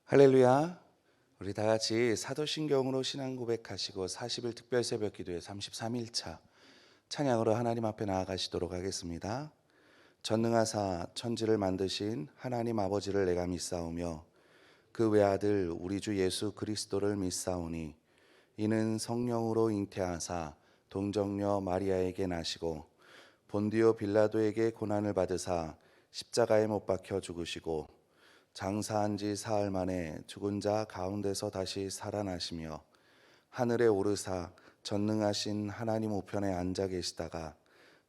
할렐루야. 우리 다 같이 사도신경으로 신앙 고백하시고 40일 특별 새벽 기도의 33일차 찬양으로 하나님 앞에 나아가시도록 하겠습니다. 전능하사 천지를 만드신 하나님 아버지를 내가 믿사오며 그 외아들 우리 주 예수 그리스도를 믿사오니 이는 성령으로 잉태하사 동정녀 마리아에게 나시고 본디오 빌라도에게 고난을 받으사 십자가에 못 박혀 죽으시고 장사한 지 사흘 만에 죽은 자 가운데서 다시 살아나시며 하늘에 오르사 전능하신 하나님 우편에 앉아 계시다가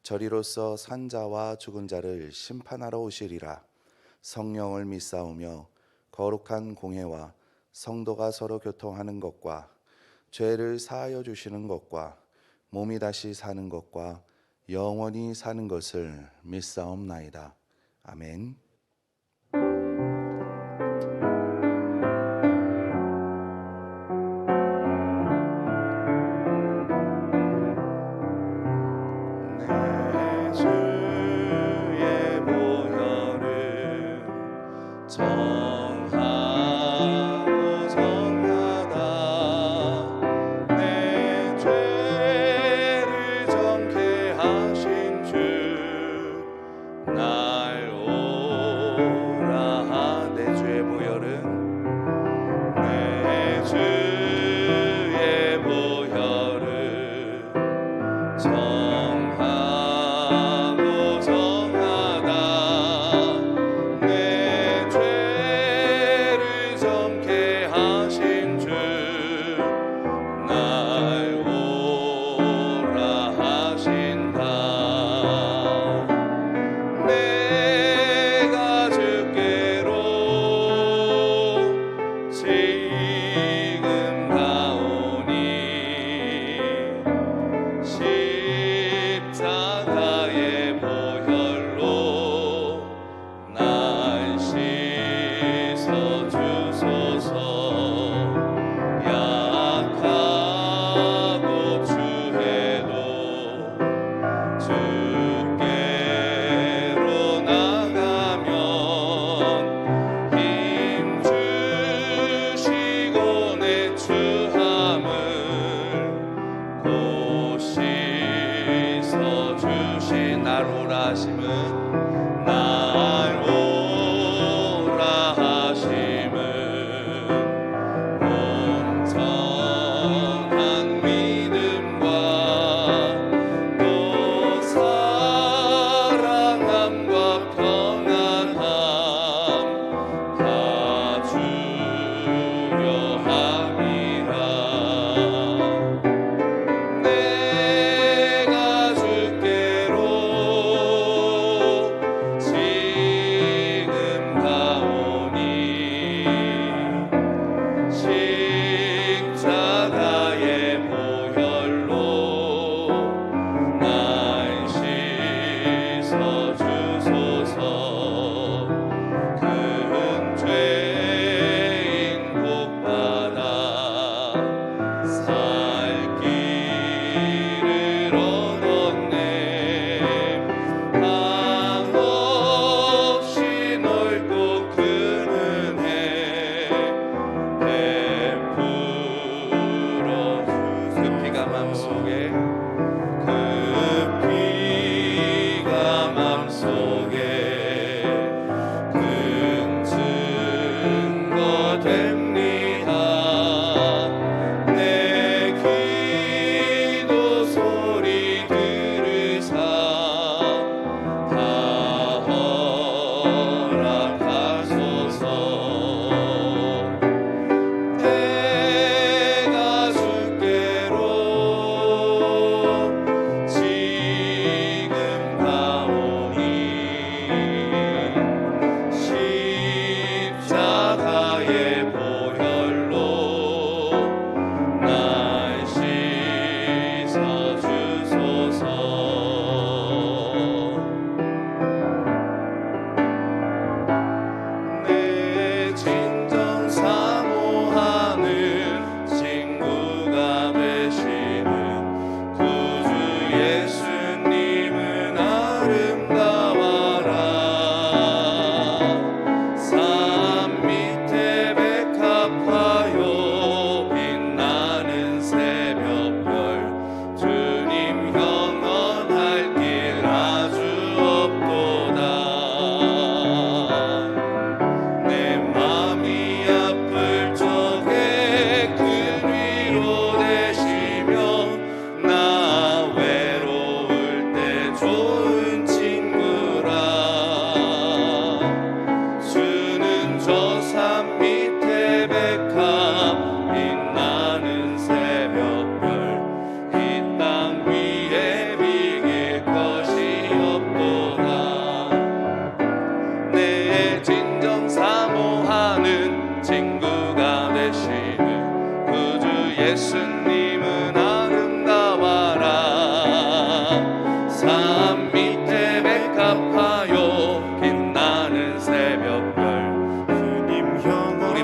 저리로서 산 자와 죽은 자를 심판하러 오시리라. 성령을 믿사오며 거룩한 공회와 성도가 서로 교통하는 것과 죄를 사하여 주시는 것과 몸이 다시 사는 것과 영원히 사는 것을 믿사옵나이다. 아멘.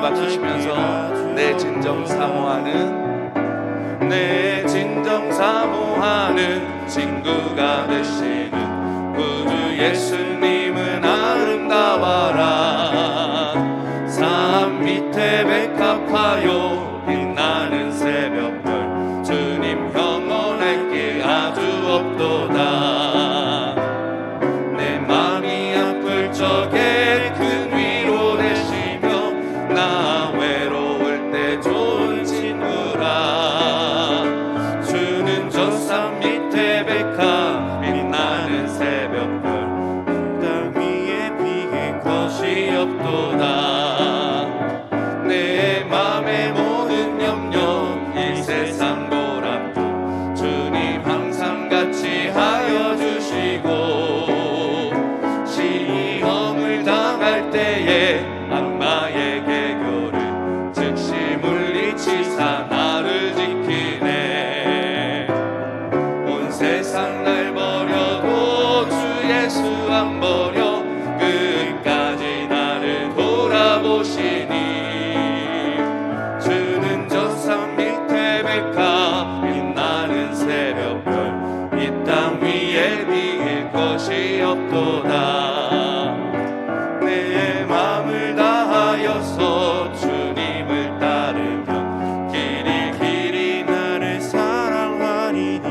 박수 치면서 내 진정 사모하는 친구가 되시는 구주 예수님은 아름다워라. 산 밑에 백합화요 빛나는 새벽별 주님 영원할 게 아주 없도다. 내 마음이 아플 적에 큰 위로 되시며 나 외로울 때 좋은 친구라. 주는 저 산 밑에 백합 빛나는 새벽별 땅 위에 비길 것이 없도다. 내 맘의 모든 염려 이 세상 보람도 주님 항상 같이 하여 주시고 시험을 당할 때에 악마의 개교를 즉시 물리치사 나를 지키네. 온 세상 날 버려도 주 예수 안 버려 끝까지 나를 돌아보시니. 주는 저 산 밑에 백합 빛나는 새벽별 이 땅 위에 비길 것이 없도다. 내 맘을 다하여서 주님을 따르면 길이 나를 사랑하리니.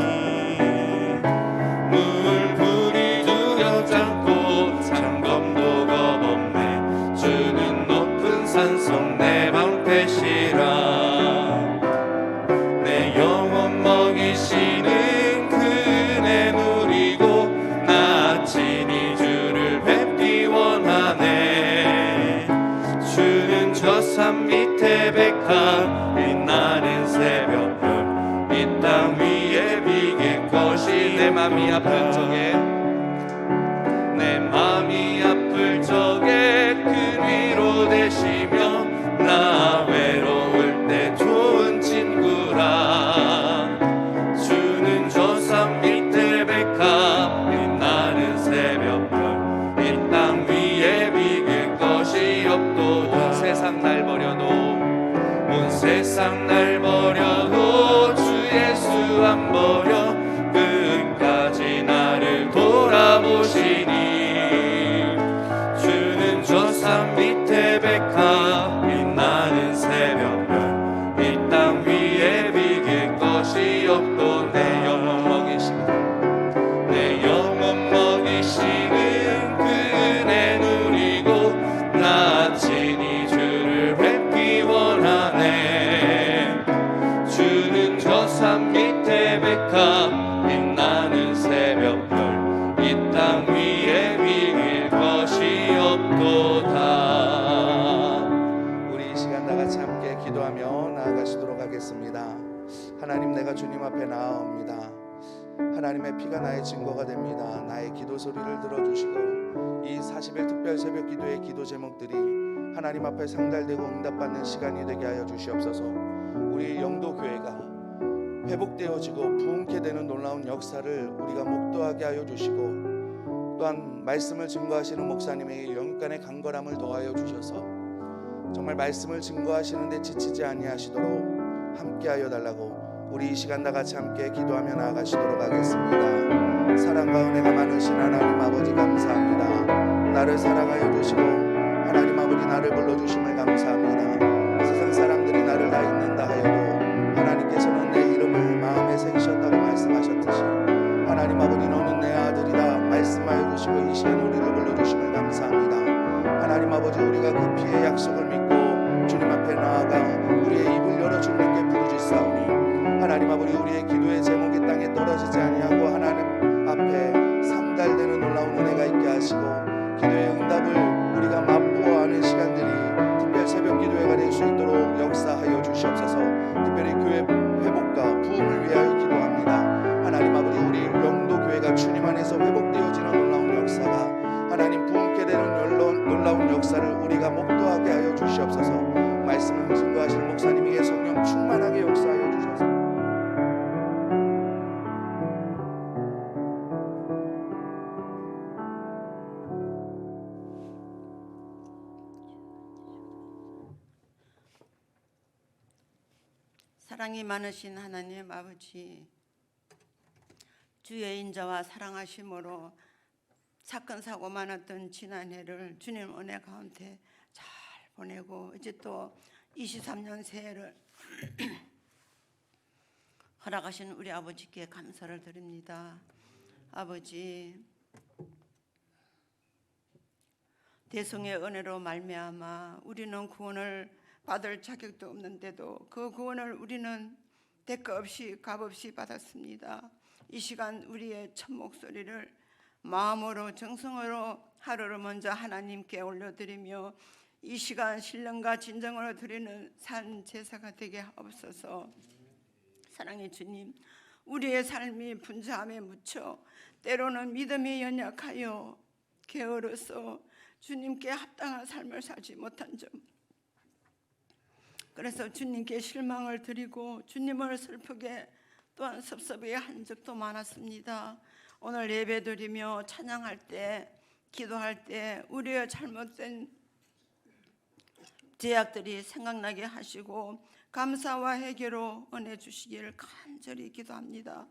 물불이 두렵지 않고 장검도 겁없네. 주는 높은 산성 내 방패시라. 내 영혼 먹이시는 그 은혜 누리고 나 친히 주를 뵙기 원하네. 주는 저 산 밑에 백합 빛나는 새벽별 이 땅 위에 비길 것이. 내 맘이 아픈 적에 큰 위로 되시며 나 외로울 때 좋은 친구라. 주는 저 산 밑에 백합 빛나는 새벽별 이 땅 위에 비길 것이 없도다. 온 세상 날 버려도 주 예수 안 버려 끝까지 나를 돌아보시니. 주는 저 산 밑에 백합 빛나는 새벽별 이 땅 위에 비길 것이 없도. 내 영혼 먹이시는 그 은혜 누리고 나 친히 주를 뵙기 원하네. 주는 저 산 밑에 백합 빛나는 새벽별 이 땅 위에 비길 것이 없도다. 우리 이 시간 다 같이 함께 기도하며 나아가시도록 하겠습니다. 하나님, 내가 주님 앞에 나아옵니다. 하나님의 피가 나의 증거가 됩니다. 나의 기도 소리를 들어주시고 이 40일 특별 새벽 기도의 기도 제목들이 하나님 앞에 상달되고 응답받는 시간이 되게 하여 주시옵소서. 우리 영도교회가 회복되어지고 부흥케 되는 놀라운 역사를 우리가 목도하게 하여 주시고 또한 말씀을 증거하시는 목사님에게 영간의 강건함을 더하여 주셔서 정말 말씀을 증거하시는데 지치지 아니하시도록 함께하여 달라고 우리 이 시간 다 같이 함께 기도하며 나아가시도록 하겠습니다. 사랑과 은혜가 많으신 하나님 아버지 감사합니다. 나를 사랑하여 주시고 하나님 아버지 나를 불러주심을 감사합니다. 세상 사람들이 나를 다 잊는다 하여도 하나님께서는 내 이름을 마음에 새기셨다고 말씀하셨듯이 하나님 아버지 너는 내 아들이다 말씀하여 주시고 이 시간 우리를 불러주심을 감사합니다. 하나님 아버지 우리가 그 피의 약속을 믿고 주님 앞에 나아가 우리의 입을 열어 주님께 부르짖사오니 하나님 아버지 우리의 기도의 제목이 땅에 떨어지지 아니하고 하나님 앞에 상달되는 놀라운 은혜가 있게 하시고 기도의 응답을 우리가 맛보아하는 시간들이 특별 새벽 기도회가 될 수 있도록 역사하여 주시옵소서. 특별히 교회 회복과 부흥을 위하여 기도합니다. 하나님 아버지 우리 영도교회가 주님 안에서 회복되어지는 놀라운 역사가 하나님 부흥케 되는 놀라운 역사를 우리가 목도하게 하여 주시옵소서. 말씀을 증거하실 목사님에게 성령 충만하게 역사하여 주셔서 사랑이 많으신 하나님 아버지, 주의 인자와 사랑하심으로 사건 사고 많았던 지난해를 주님 은혜 가운데 잘 보내고 이제 또 23년 새해를 허락하신 우리 아버지께 감사를 드립니다. 아버지, 대성의 은혜로 말미암아 우리는 구원을 받을 자격도 없는데도 그 구원을 우리는 대가 없이 값없이 받았습니다. 이 시간 우리의 첫 목소리를 마음으로 정성으로 하루를 먼저 하나님께 올려드리며 이 시간 신령과 진정으로 드리는 산 제사가 되게 하옵소서. 사랑의 주님, 우리의 삶이 분주함에 묻혀 때로는 믿음이 연약하여 게으르서 주님께 합당한 삶을 살지 못한 점, 그래서 주님께 실망을 드리고 주님을 슬프게 또한 섭섭해 한 적도 많았습니다. 오늘 예배드리며 찬양할 때, 기도할 때 우리의 잘못된 제약들이 생각나게 하시고 감사와 회개로 은혜 주시기를 간절히 기도합니다.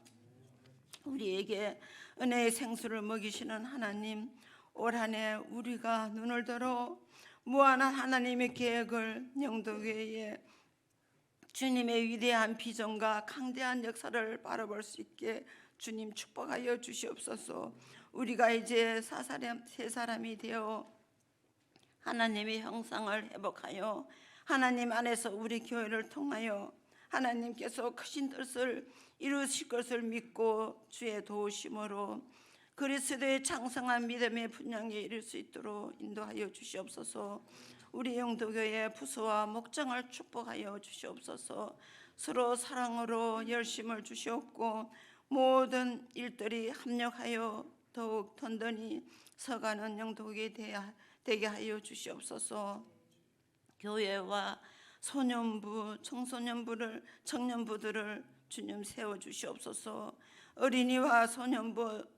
우리에게 은혜의 생수를 먹이시는 하나님, 올 한 해 우리가 눈을 들어 무한한 하나님의 계획을 영도교회에 주님의 위대한 비전과 강대한 역사를 바라볼 수 있게 주님 축복하여 주시옵소서. 우리가 이제 세 사람이 되어 하나님의 형상을 회복하여 하나님 안에서 우리 교회를 통하여 하나님께서 크신 뜻을 이루실 것을 믿고 주의 도우심으로 그리스도의 장성한 믿음의 분량에 이를 수 있도록 인도하여 주시옵소서. 우리 영도교회 부서와 목장을 축복하여 주시옵소서. 서로 사랑으로 열심을 주시옵고 모든 일들이 합력하여 더욱 든든히 서가는 영도교회 되게 하여 주시옵소서. 교회와 소년부, 청년부들을 주님 세워 주시옵소서. 어린이와 소년부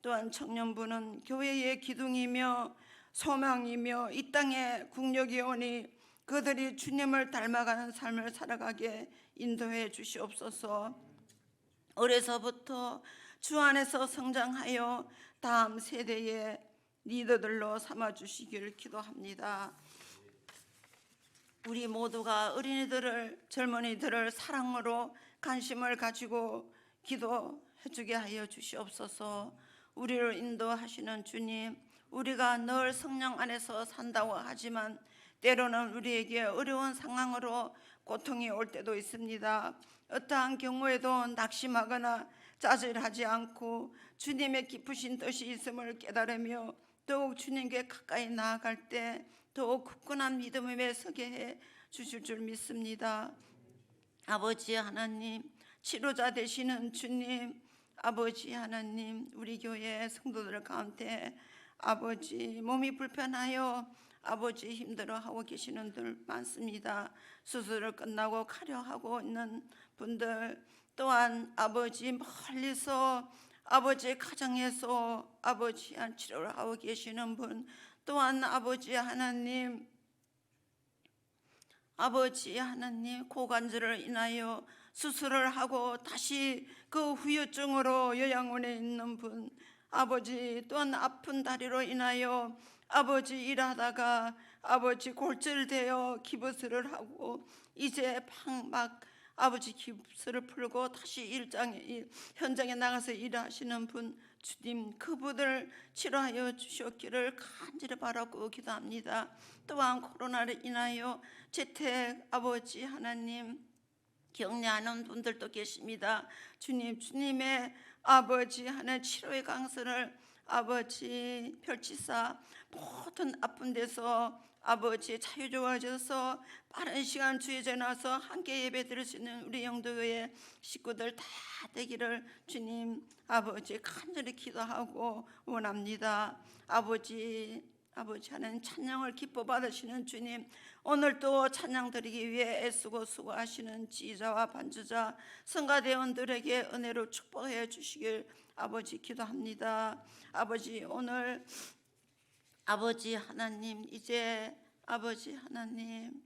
또한 청년부는 교회의 기둥이며 소망이며 이 땅에 국력이 오니 그들이 주님을 닮아가는 삶을 살아가게 인도해 주시옵소서. 어려서부터 주 안에서 성장하여 다음 세대의 리더들로 삼아 주시기를 기도합니다. 우리 모두가 어린이들을, 젊은이들을 사랑으로 관심을 가지고 기도해 주게 하여 주시옵소서. 우리를 인도하시는 주님, 우리가 늘 성령 안에서 산다고 하지만 때로는 우리에게 어려운 상황으로 고통이 올 때도 있습니다. 어떠한 경우에도 낙심하거나 짜증하지 않고 주님의 깊으신 뜻이 있음을 깨달으며 더욱 주님께 가까이 나아갈 때 더욱 굳건한 믿음에 서게 해 주실 줄 믿습니다. 아버지 하나님, 치료자 되시는 주님, 아버지 하나님, 우리 교회 성도들 가운데 아버지 몸이 불편하여 아버지 힘들어하고 계시는 분들 많습니다. 수술을 끝나고 가려하고 있는 분들, 또한 아버지 멀리서 아버지 가정에서 아버지 치료를 하고 계시는 분, 또한 아버지 하나님 고관절을 인하여 수술을 하고 다시 그 후유증으로 요양원에 있는 분, 아버지 또한 아픈 다리로 인하여 아버지 일하다가 아버지 골절되어 기부스를 하고 이제 막 아버지 기부스를 풀고 다시 현장에 나가서 일하시는 분, 주님 그분을 치료하여 주셨기를 간절히 바라고 기도합니다. 또한 코로나로 인하여 재택 아버지 하나님 격려하는 분들도 계십니다. 주님, 주님의 아버지 하나님 치료의 강선을 아버지 펼치사 모든 아픈 데서 아버지 자유로워져서 빠른 시간 주에 전화서 함께 예배 드릴 수 있는 우리 영도교회 식구들 다 되기를 주님 아버지 간절히 기도하고 원합니다. 아버지 하나님 찬양을 기뻐 받으시는 주님, 오늘도 찬양 드리기 위해 애쓰고 수고하시는 지휘자와 반주자 성가대원들에게 은혜로 축복해 주시길 아버지 기도합니다. 아버지 오늘 아버지 하나님, 이제 아버지 하나님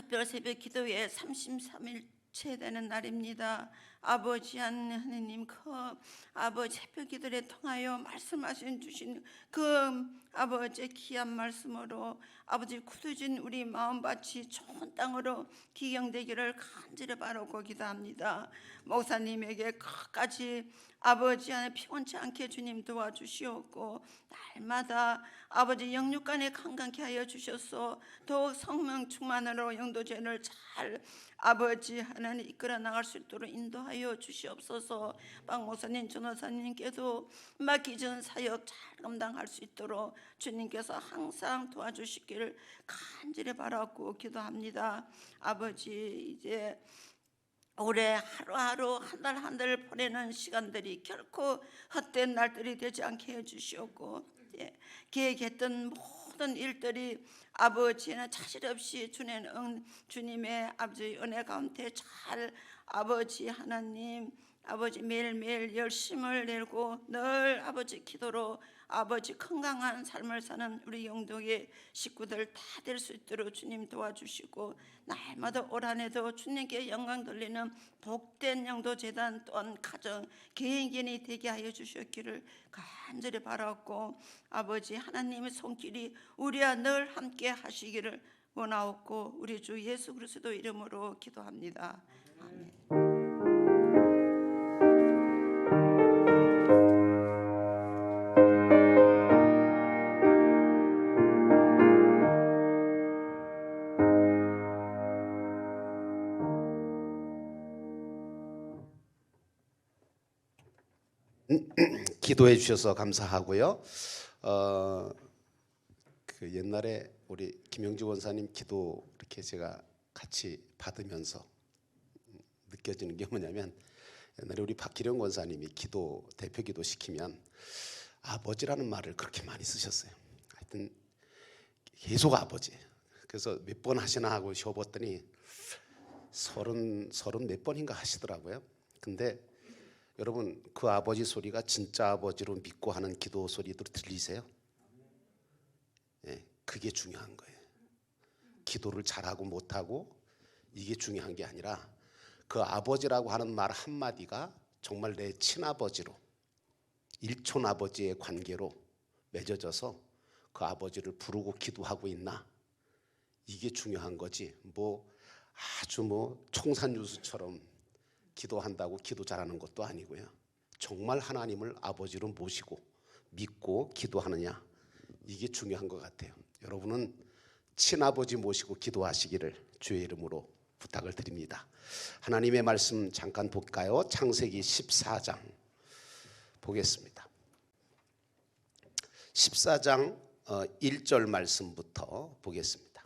특별 새벽 기도회 33일째 되는 날입니다. 아버지 하나님, 그 아버지 새벽 기도를 통하여 말씀하신 주신 그 아버지 귀한 말씀으로 아버지 굳어진 우리 마음밭이 좋은 땅으로 기경되기를 간절히 바라고 기도합니다. 목사님에게 끝까지 아버지 안에 피곤치 않게 주님 도와주시옵고, 날마다 아버지 영육간에 강건케 하여 주셔서 더욱 성령 충만으로 영도제를 잘 아버지 하나님 이끌어 나갈 수 있도록 인도하여 주시옵소서. 박 목사님, 전도사님께도 맡기전 사역 잘 감당할 수 있도록 주님께서 항상 도와주시기를 간절히 바라고 기도합니다. 아버지, 이제 올해 하루하루 한 달 한 달 보내는 시간들이 결코 헛된 날들이 되지 않게 해주시옵고, 계획했던 모든 일들이 아버지는 차질 없이 주님의 아버지 은혜 가운데 잘 아버지 하나님 아버지 매일매일 열심을 내고 늘 아버지 기도로 아버지 건강한 삶을 사는 우리 영동의 식구들 다 될 수 있도록 주님 도와주시고, 날마다 올 한해도 주님께 영광 돌리는 복된 영도재단 또한 가정 개인이 되게 하여 주셨기를 간절히 바라고, 아버지 하나님의 손길이 우리와 늘 함께 하시기를 원하옵고 우리 주 예수 그리스도 이름으로 기도합니다. 아멘. 기도해 주셔서 감사하고요. 그 옛날에 우리 김영주 원사님 기도 이렇게 제가 같이 받으면서 느껴지는 게 뭐냐면, 옛날에 우리 박기령 원사님이 기도 대표 기도 시키면 아버지라는 말을 그렇게 많이 쓰셨어요. 하여튼 계속 아버지. 그래서 몇 번 하시나 하고 쉬어봤더니 서른 몇 번인가 하시더라고요. 근데 여러분, 그 아버지 소리가 진짜 아버지로 믿고 하는 기도 소리들 들리세요? 예, 그게 중요한 거예요. 기도를 잘하고 못하고 이게 중요한 게 아니라 그 아버지라고 하는 말 한마디가 정말 내 친아버지로, 일촌 아버지의 관계로 맺어져서 그 아버지를 부르고 기도하고 있나, 이게 중요한 거지. 아주 총산유수처럼 기도한다고 기도 잘하는 것도 아니고요. 정말 하나님을 아버지로 모시고 믿고 기도하느냐, 이게 중요한 것 같아요. 여러분은 친아버지 모시고 기도하시기를 주의 이름으로 부탁을 드립니다. 하나님의 말씀 잠깐 볼까요? 창세기 14장 보겠습니다. 14장 1절 말씀부터 보겠습니다.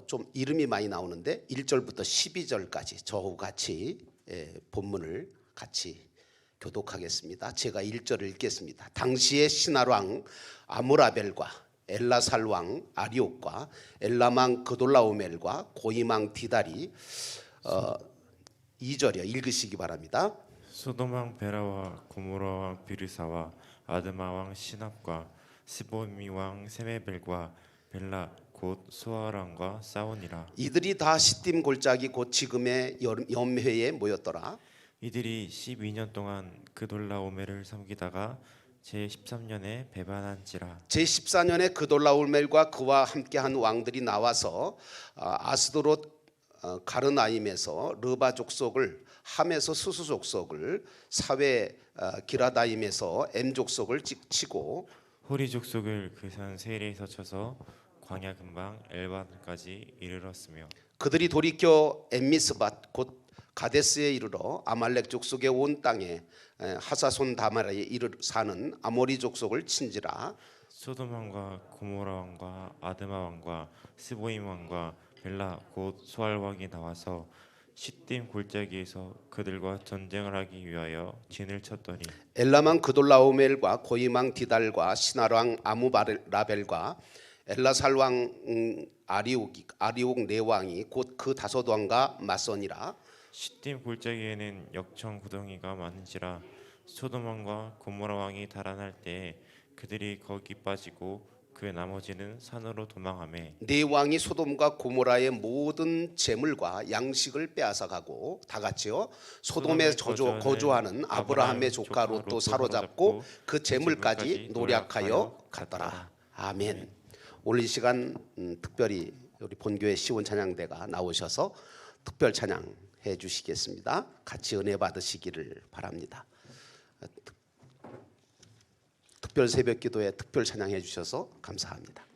좀 이름이 많이 나오는데 1절부터 12절까지 저하고 같이 본문을 같이 교독하겠습니다. 제가 1절을 읽겠습니다. 당시의 신할왕 아므라벨과 엘라살 왕 아리옥과 엘라망 그돌라오멜과 고임왕 디달이 2절이요. 읽으시기 바랍니다. 소돔왕 베라와 고모라왕 비르사와 아드마왕 시납과 스보미왕 세메벨과 벨라 곧 소아랑과 싸우니라. 이들이 다 시딤 골짜기 곧 지금의 염회에 모였더라. 이들이 12년 동안 그돌라오멜을 섬기다가 제13년에 배반한지라. 제14년에 그돌라오멜과 그와 함께한 왕들이 나와서 아스도롯 가르나임에서 르바 족속을, 함에서 수수 족속을, 사회 기라다임에서 엠 족속을 치고 호리 족속을 그 산 세일에서 쳐서 광야 근방 엘바까지 이르렀으며, 그들이 돌이켜 엠미스밭 곧 가데스에 이르러 아말렉 족속의 온 땅에 하사손 다말에 사는 아모리 족속을 친지라. 소돔 왕과 고모라 왕과 아드마 왕과 스보임 왕과 벨라 곧 소알 왕이 나와서 시딤 골짜기에서 그들과 전쟁을 하기 위하여 진을 쳤더니, 엘라망 그돌라오멜과 고임왕 디달과 신할왕 아무라벨과 엘라살왕 아리옥 네 왕이 곧 그 다섯 왕과 맞서니라. 시딤 골짜기에는 역청 구덩이가 많은지라. 소돔 왕과 고모라 왕이 달아날 때에 그들이 거기 빠지고 그 나머지는 산으로 도망하매 네 왕이 소돔과 고모라의 모든 재물과 양식을 빼앗아가고 다 같이요. 소돔에 거주하는 아브라함의 조카 롯도 사로잡고 그 재물까지 노략하여 갔더라. 아멘. 오늘 이 시간 특별히 우리 본교회 시온 찬양대가 나오셔서 특별 찬양해 주시겠습니다. 같이 은혜 받으시기를 바랍니다. 특별 새벽 기도에 특별 찬양해 주셔서 감사합니다.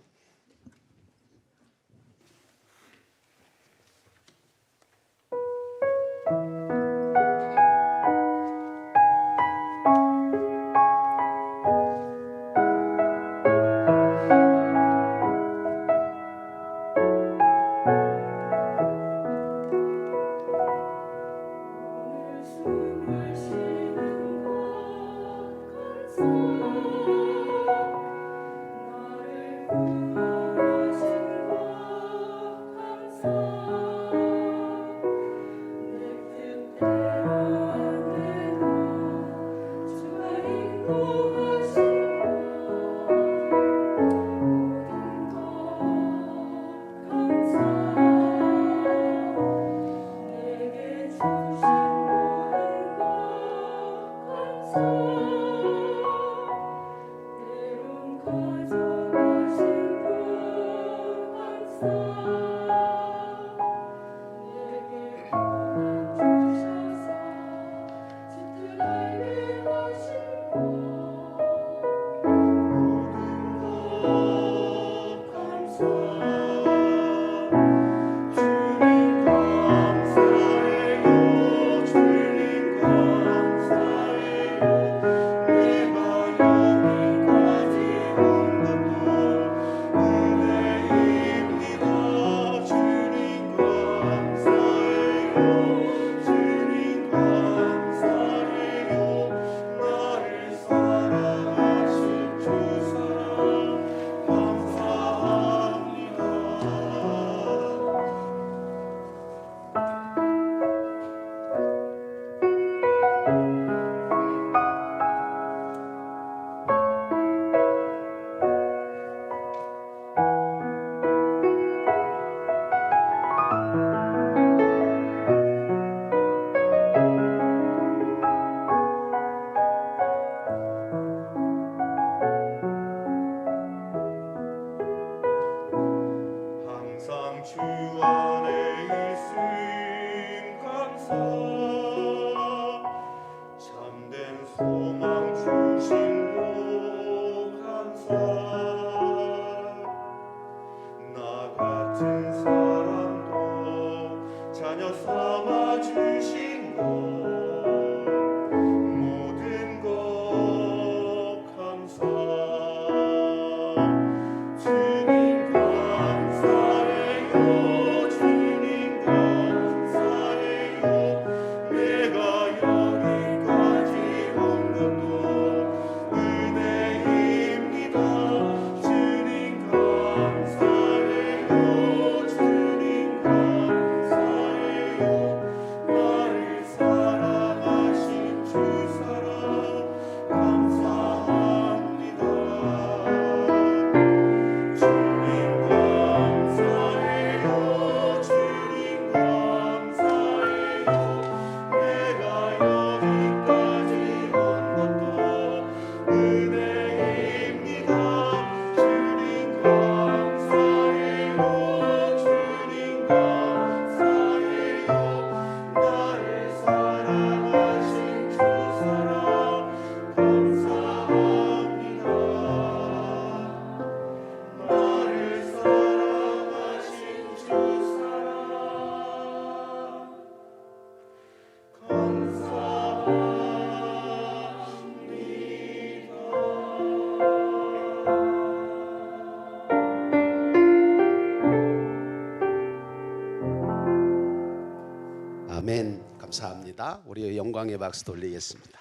아멘. 감사합니다. 우리 영광의 박수 돌리겠습니다.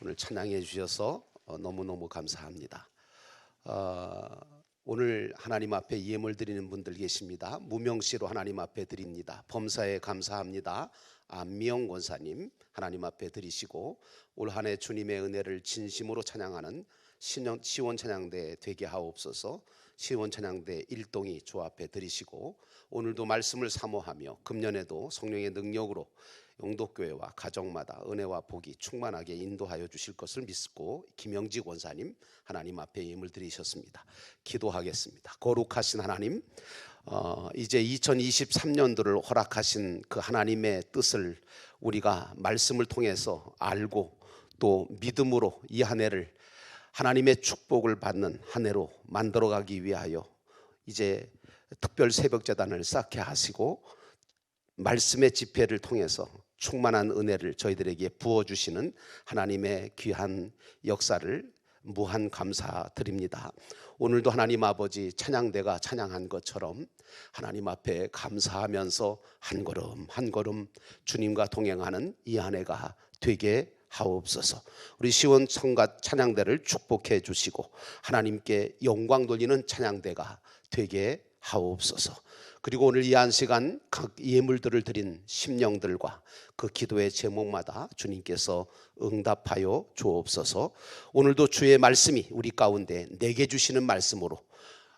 오늘 찬양해 주셔서 너무너무 감사합니다. 오늘 하나님 앞에 예물 드리는 분들 계십니다. 무명시로 하나님 앞에 드립니다. 범사에 감사합니다. 안미영 권사님 하나님 앞에 드리시고 올 한 해 주님의 은혜를 진심으로 찬양하는 시원 찬양대 되게 하옵소서. 시원 찬양대 일동이 주 앞에 드리시고 오늘도 말씀을 사모하며 금년에도 성령의 능력으로 영도교회와 가정마다 은혜와 복이 충만하게 인도하여 주실 것을 믿고 김영직 원사님 하나님 앞에 예물 드리셨습니다. 기도하겠습니다. 거룩하신 하나님, 이제 2023년도를 허락하신 그 하나님의 뜻을 우리가 말씀을 통해서 알고 또 믿음으로 이 한 해를 하나님의 축복을 받는 한 해로 만들어가기 위하여 이제 특별 새벽제단을 쌓게 하시고 말씀의 집회를 통해서 충만한 은혜를 저희들에게 부어주시는 하나님의 귀한 역사를 무한 감사드립니다. 오늘도 하나님 아버지 찬양대가 찬양한 것처럼 하나님 앞에 감사하면서 한 걸음 한 걸음 주님과 동행하는 이 한 해가 되게 하옵소서. 우리 시원 성가 찬양대를 축복해 주시고 하나님께 영광 돌리는 찬양대가 되게 하옵소서. 그리고 오늘 이 한 시간 각 예물들을 드린 심령들과 그 기도의 제목마다 주님께서 응답하여 주옵소서. 오늘도 주의 말씀이 우리 가운데 내게 주시는 말씀으로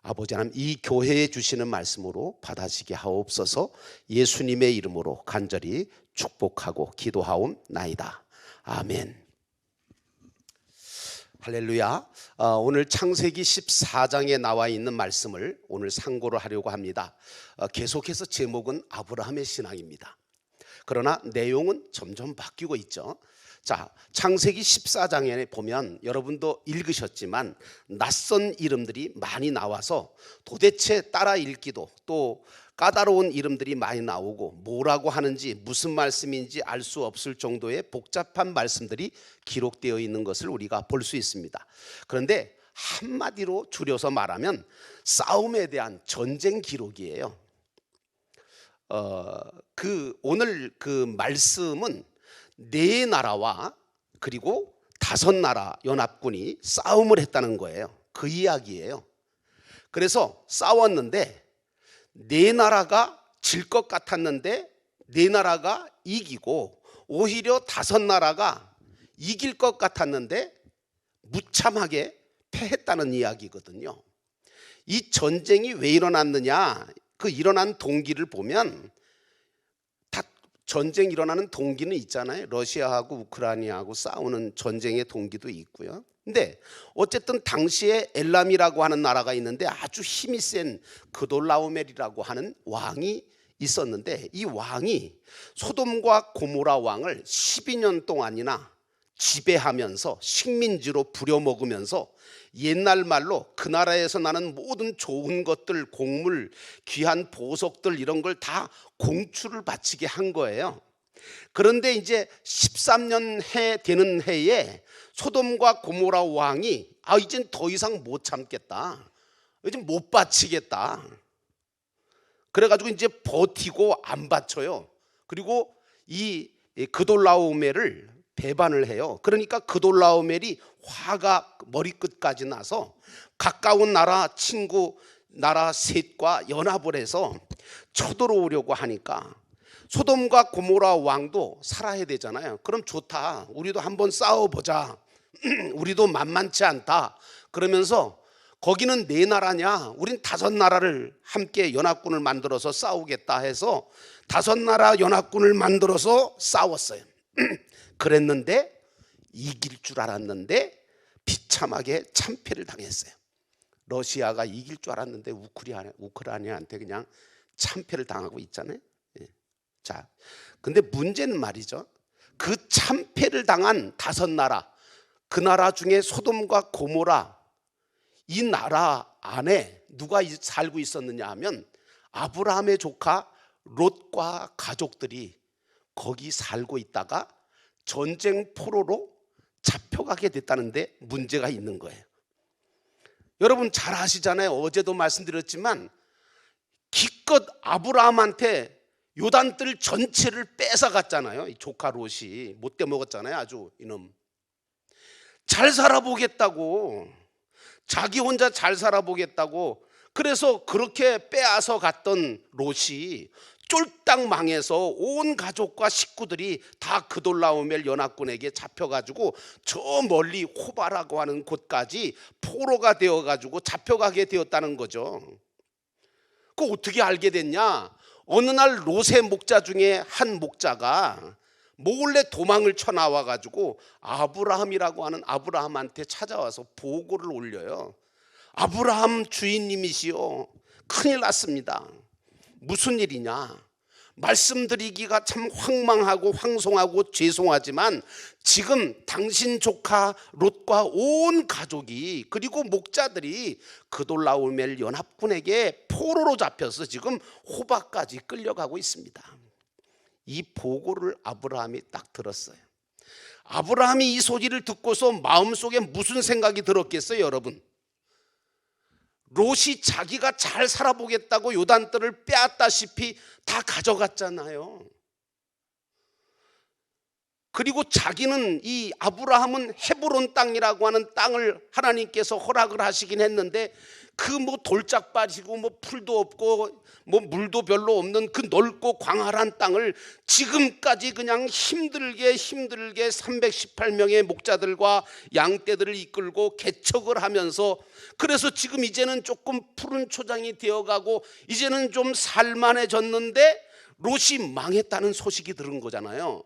아버지 하나님 이 교회에 주시는 말씀으로 받아지게 하옵소서. 예수님의 이름으로 간절히 축복하고 기도하옵나이다. 아멘. 할렐루야. 오늘 창세기 14장에 나와 있는 말씀을 오늘 상고를 하려고 합니다. 계속해서 제목은 아브라함의 신앙입니다. 그러나 내용은 점점 바뀌고 있죠. 자, 창세기 14장에 보면 여러분도 읽으셨지만 낯선 이름들이 많이 나와서 도대체 따라 읽기도 또 까다로운 이름들이 많이 나오고 뭐라고 하는지 무슨 말씀인지 알 수 없을 정도의 복잡한 말씀들이 기록되어 있는 것을 우리가 볼 수 있습니다. 그런데 한마디로 줄여서 말하면 싸움에 대한 전쟁 기록이에요. 오늘 그 말씀은 네 나라와 그리고 5나라 연합군이 싸움을 했다는 거예요. 그 이야기예요. 그래서 싸웠는데 네 나라가 질 것 같았는데 네 나라가 이기고 오히려 5나라가 이길 것 같았는데 무참하게 패했다는 이야기거든요. 이 전쟁이 왜 일어났느냐, 그 일어난 동기를 보면 다 전쟁 일어나는 동기는 있잖아요. 러시아하고 우크라이나하고 싸우는 전쟁의 동기도 있고요. 근데 어쨌든 당시에 엘람이라고 하는 나라가 있는데 아주 힘이 센 그돌라오멜이라고 하는 왕이 있었는데 이 왕이 소돔과 고모라 왕을 12년 동안이나 지배하면서 식민지로 부려먹으면서 옛날 말로 그 나라에서 나는 모든 좋은 것들, 곡물, 귀한 보석들 이런 걸 다 공출을 바치게 한 거예요. 그런데 이제 13년 해 되는 해에 소돔과 고모라 왕이 이젠 더 이상 못 참겠다, 이젠 못 바치겠다, 그래가지고 이제 버티고 안 바쳐요. 그리고 이 그돌라오멜을 배반을 해요. 그러니까 그돌라오멜이 화가 머리끝까지 나서 가까운 나라 친구 나라 셋과 연합을 해서 쳐들어오려고 하니까 소돔과 고모라 왕도 살아야 되잖아요. 그럼 좋다, 우리도 한번 싸워보자, 우리도 만만치 않다 그러면서 거기는 네 나라냐, 우린 5나라를 함께 연합군을 만들어서 싸우겠다 해서 5나라 연합군을 만들어서 싸웠어요. 그랬는데 이길 줄 알았는데 비참하게 참패를 당했어요. 러시아가 이길 줄 알았는데 우크라이나한테 그냥 참패를 당하고 있잖아요. 자, 근데 문제는 말이죠, 그 참패를 당한 5나라, 그 나라 중에 소돔과 고모라, 이 나라 안에 누가 살고 있었느냐 하면 아브라함의 조카 롯과 가족들이 거기 살고 있다가 전쟁 포로로 잡혀가게 됐다는데 문제가 있는 거예요. 여러분 잘 아시잖아요. 어제도 말씀드렸지만 기껏 아브라함한테 요단들 전체를 뺏어갔잖아요. 이 조카 롯이 못돼 먹었잖아요. 아주 이놈. 잘 살아보겠다고, 자기 혼자 잘 살아보겠다고, 그래서 그렇게 빼앗아 갔던 롯이 쫄딱 망해서 온 가족과 식구들이 다 그돌라오멜 연합군에게 잡혀가지고 저 멀리 호바라고 하는 곳까지 포로가 되어가지고 잡혀가게 되었다는 거죠. 그 어떻게 알게 됐냐? 어느 날 로세 목자 중에 한 목자가 몰래 도망을 쳐나와가지고 아브라함이라고 하는 아브라함한테 찾아와서 보고를 올려요. 아브라함 주인님이시여, 큰일 났습니다. 무슨 일이냐? 말씀드리기가 참 황망하고 황송하고 죄송하지만 지금 당신 조카 롯과 온 가족이 그리고 목자들이 그돌라오멜 연합군에게 포로로 잡혀서 지금 호박까지 끌려가고 있습니다. 이 보고를 아브라함이 딱 들었어요. 아브라함이 이 소리를 듣고서 마음속에 무슨 생각이 들었겠어요, 여러분? 롯이 자기가 잘 살아보겠다고 요단뜰을 빼앗다시피 다 가져갔잖아요. 그리고 자기는, 이 아브라함은 헤브론 땅이라고 하는 땅을 하나님께서 허락을 하시긴 했는데 그 뭐 돌짝밭이고 뭐 풀도 없고 뭐 물도 별로 없는 그 넓고 광활한 땅을 지금까지 그냥 힘들게 318명의 목자들과 양떼들을 이끌고 개척을 하면서, 그래서 지금 이제는 조금 푸른 초장이 되어가고 이제는 좀 살만해졌는데 롯이 망했다는 소식이 들은 거잖아요.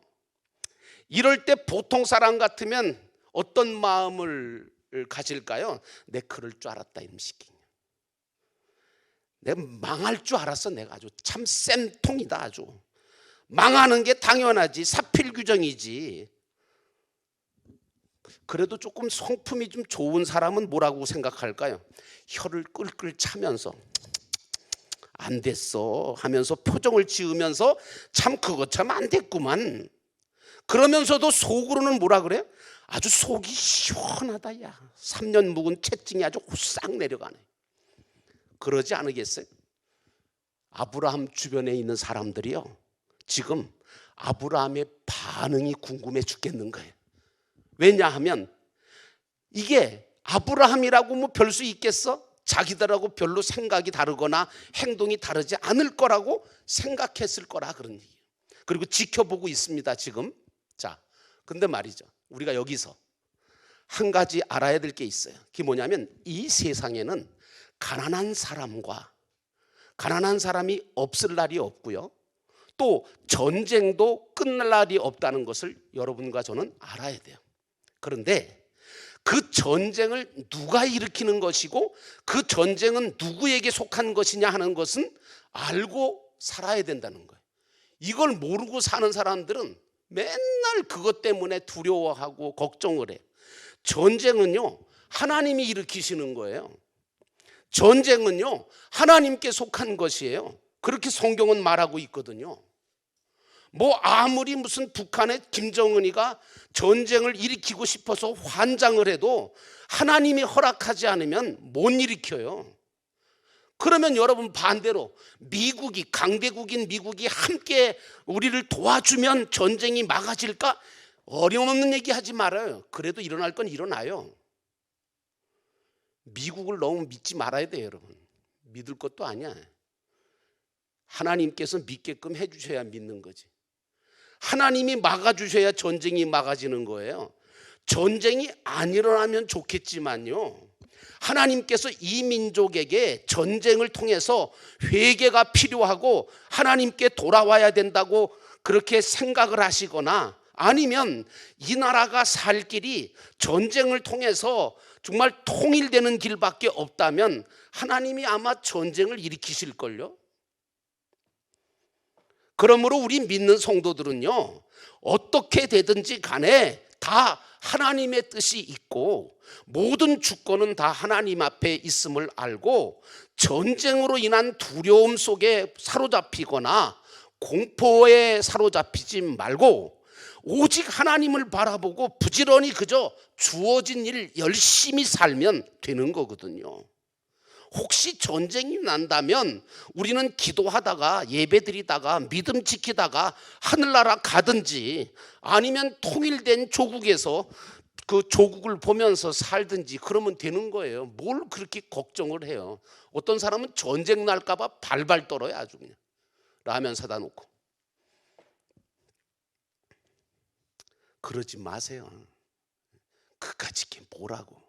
이럴 때 보통 사람 같으면 어떤 마음을 가질까요? 내 그럴 줄 알았다, 임식이. 내가 망할 줄 알았어. 내가 아주 참 쌤통이다. 아주 망하는 게 당연하지, 사필규정이지. 그래도 조금 성품이 좀 좋은 사람은 뭐라고 생각할까요? 혀를 끌끌 차면서 안 됐어 하면서 표정을 지으면서 참 그거 참 안 됐구만. 그러면서도 속으로는 뭐라 그래요? 아주 속이 시원하다. 야, 3년 묵은 채증이 아주 후싹 내려가네. 그러지 않으겠어요? 아브라함 주변에 있는 사람들이요, 지금 아브라함의 반응이 궁금해 죽겠는 거예요. 왜냐하면 이게 아브라함이라고 뭐 별 수 있겠어? 자기들하고 별로 생각이 다르거나 행동이 다르지 않을 거라고 생각했을 거라 그런 얘기예요. 그리고 지켜보고 있습니다 지금. 자, 근데 말이죠, 우리가 여기서 한 가지 알아야 될 게 있어요. 그게 뭐냐면 이 세상에는 가난한 사람이 없을 날이 없고요, 또 전쟁도 끝날 날이 없다는 것을 여러분과 저는 알아야 돼요. 그런데 그 전쟁을 누가 일으키는 것이고 그 전쟁은 누구에게 속한 것이냐 하는 것은 알고 살아야 된다는 거예요. 이걸 모르고 사는 사람들은 맨날 그것 때문에 두려워하고 걱정을 해요. 전쟁은요, 하나님이 일으키시는 거예요. 전쟁은요, 하나님께 속한 것이에요. 그렇게 성경은 말하고 있거든요. 뭐 아무리 무슨 북한의 김정은이가 전쟁을 일으키고 싶어서 환장을 해도 하나님이 허락하지 않으면 못 일으켜요. 그러면 여러분 반대로 미국이, 강대국인 미국이 함께 우리를 도와주면 전쟁이 막아질까? 어림없는 얘기 하지 말아요. 그래도 일어날 건 일어나요. 미국을 너무 믿지 말아야 돼요, 여러분. 믿을 것도 아니야. 하나님께서 믿게끔 해주셔야 믿는 거지. 하나님이 막아주셔야 전쟁이 막아지는 거예요. 전쟁이 안 일어나면 좋겠지만요, 하나님께서 이 민족에게 전쟁을 통해서 회개가 필요하고 하나님께 돌아와야 된다고 그렇게 생각을 하시거나, 아니면 이 나라가 살 길이 전쟁을 통해서 정말 통일되는 길밖에 없다면 하나님이 아마 전쟁을 일으키실걸요. 그러므로 우리 믿는 성도들은요, 어떻게 되든지 간에 다 하나님의 뜻이 있고 모든 주권은 다 하나님 앞에 있음을 알고 전쟁으로 인한 두려움 속에 사로잡히거나 공포에 사로잡히지 말고 오직 하나님을 바라보고 부지런히 그저 주어진 일 열심히 살면 되는 거거든요. 혹시 전쟁이 난다면 우리는 기도하다가 예배드리다가 믿음 지키다가 하늘나라 가든지 아니면 통일된 조국에서 그 조국을 보면서 살든지 그러면 되는 거예요. 뭘 그렇게 걱정을 해요. 어떤 사람은 전쟁 날까 봐 발발 떨어요, 아주 그냥. 라면 사다 놓고. 그러지 마세요. 그까짓 게 뭐라고.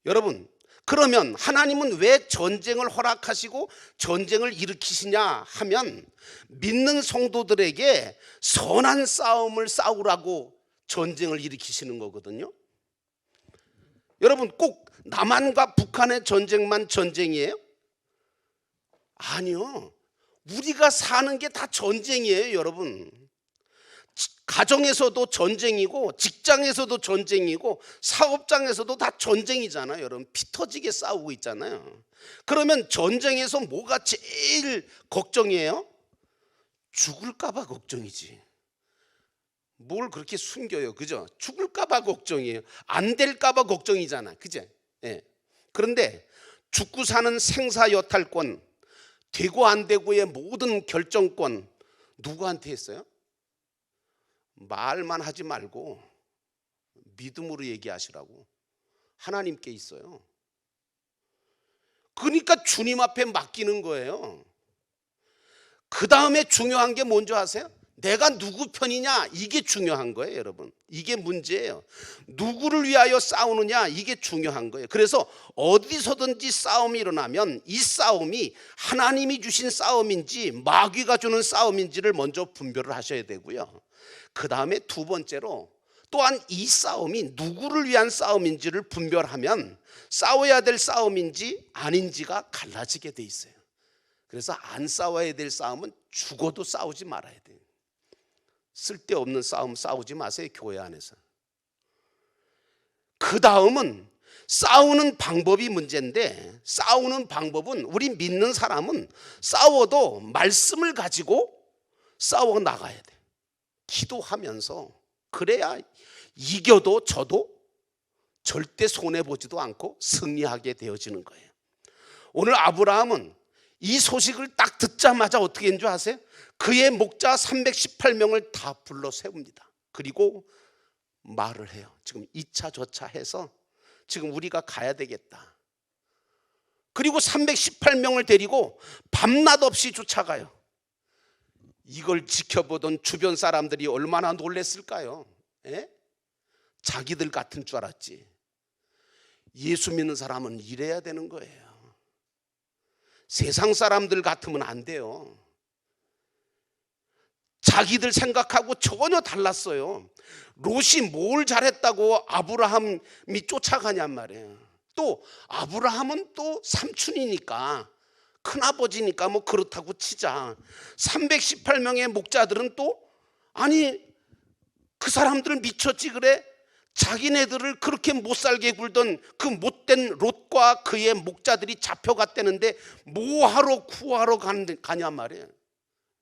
여러분, 그러면 하나님은 왜 전쟁을 허락하시고 전쟁을 일으키시냐 하면 믿는 성도들에게 선한 싸움을 싸우라고 전쟁을 일으키시는 거거든요. 여러분, 꼭 남한과 북한의 전쟁만 전쟁이에요? 아니요. 우리가 사는 게 다 전쟁이에요, 여러분. 가정에서도 전쟁이고 직장에서도 전쟁이고 사업장에서도 다 전쟁이잖아요. 여러분, 피 터지게 싸우고 있잖아요. 그러면 전쟁에서 뭐가 제일 걱정이에요? 죽을까 봐 걱정이지. 뭘 그렇게 숨겨요, 그죠? 죽을까 봐 걱정이에요. 안 될까 봐 걱정이잖아, 그죠? 예. 그런데 죽고 사는 생사여탈권, 되고 안 되고의 모든 결정권 누구한테 했어요? 말만 하지 말고 믿음으로 얘기하시라고 하나님께 있어요. 그러니까 주님 앞에 맡기는 거예요. 그 다음에 중요한 게 뭔지 아세요? 내가 누구 편이냐, 이게 중요한 거예요, 여러분. 이게 문제예요. 누구를 위하여 싸우느냐, 이게 중요한 거예요. 그래서 어디서든지 싸움이 일어나면 이 싸움이 하나님이 주신 싸움인지 마귀가 주는 싸움인지를 먼저 분별을 하셔야 되고요. 그 다음에 두 번째로 또한 이 싸움이 누구를 위한 싸움인지를 분별하면 싸워야 될 싸움인지 아닌지가 갈라지게 돼 있어요. 그래서 안 싸워야 될 싸움은 죽어도 싸우지 말아야 돼요. 쓸데없는 싸움 싸우지 마세요, 교회 안에서. 그 다음은 싸우는 방법이 문제인데, 싸우는 방법은 우리 믿는 사람은 싸워도 말씀을 가지고 싸워 나가야 돼. 기도하면서. 그래야 이겨도 져도 절대 손해보지도 않고 승리하게 되어지는 거예요. 오늘 아브라함은 이 소식을 딱 듣자마자 어떻게 했는 줄 아세요? 그의 목자 318명을 다 불러 세웁니다. 그리고 말을 해요. 지금 2차 저차 해서 지금 우리가 가야 되겠다. 그리고 318명을 데리고 밤낮 없이 쫓아가요. 이걸 지켜보던 주변 사람들이 얼마나 놀랬을까요? 에? 자기들 같은 줄 알았지. 예수 믿는 사람은 이래야 되는 거예요. 세상 사람들 같으면 안 돼요. 자기들 생각하고 전혀 달랐어요. 롯이 뭘 잘했다고 아브라함이 쫓아가냔 말이에요. 또 아브라함은 또 삼촌이니까, 큰아버지니까 뭐 그렇다고 치자. 318명의 목자들은 또 아니 그 사람들은 미쳤지 그래? 자기네들을 그렇게 못살게 굴던 그 못된 롯과 그의 목자들이 잡혀갔다는데 뭐하러 구하러 가냐 말이에요.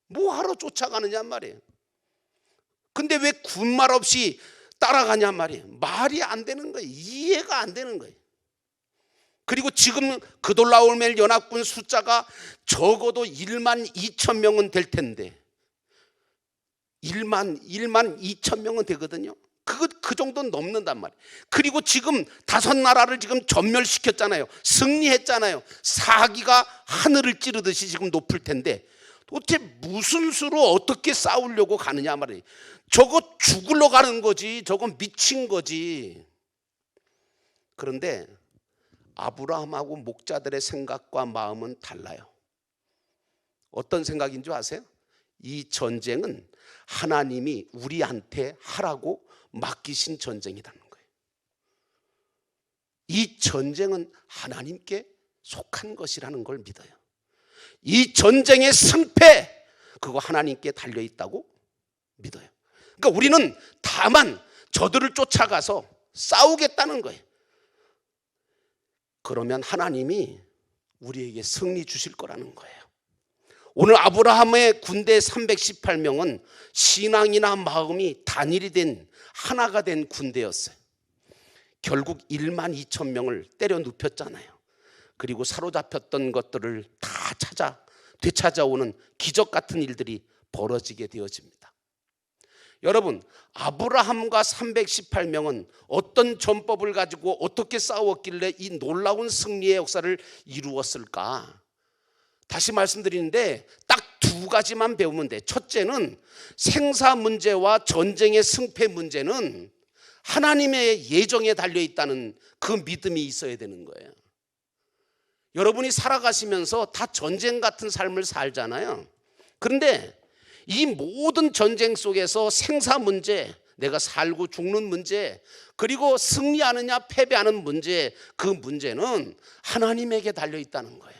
뭐하러 쫓아가느냐 말이에요. 근데 왜 군말 없이 따라가냐 말이에요. 말이 안 되는 거예요. 이해가 안 되는 거예요. 그리고 지금 그돌라오멜 연합군 숫자가 적어도 1만 2천 명은 될 텐데 1만 2천 명은 되거든요. 그 정도는 넘는단 말이에요. 그리고 지금 5나라를 지금 전멸시켰잖아요. 승리했잖아요. 사기가 하늘을 찌르듯이 지금 높을 텐데 도대체 무슨 수로 어떻게 싸우려고 가느냐 말이에요. 저거 죽으러 가는 거지. 저건 미친 거지. 그런데 아브라함하고 목자들의 생각과 마음은 달라요. 어떤 생각인 줄 아세요? 이 전쟁은 하나님이 우리한테 하라고 맡기신 전쟁이라는 거예요. 이 전쟁은 하나님께 속한 것이라는 걸 믿어요. 이 전쟁의 승패, 그거 하나님께 달려있다고 믿어요. 그러니까 우리는 다만 저들을 쫓아가서 싸우겠다는 거예요. 그러면 하나님이 우리에게 승리 주실 거라는 거예요. 오늘 아브라함의 군대 318명은 신앙이나 마음이 단일이 된, 하나가 된 군대였어요. 결국 1만 2천 명을 때려 눕혔잖아요. 그리고 사로잡혔던 것들을 다 되찾아오는 기적 같은 일들이 벌어지게 되어집니다. 여러분, 아브라함과 318명은 어떤 전법을 가지고 어떻게 싸웠길래 이 놀라운 승리의 역사를 이루었을까? 다시 말씀드리는데 딱 두 가지만 배우면 돼. 첫째는 생사 문제와 전쟁의 승패 문제는 하나님의 예정에 달려 있다는 그 믿음이 있어야 되는 거예요. 여러분이 살아가시면서 다 전쟁 같은 삶을 살잖아요. 그런데 이 모든 전쟁 속에서 생사 문제, 내가 살고 죽는 문제, 그리고 승리하느냐 패배하는 문제, 그 문제는 하나님에게 달려 있다는 거예요.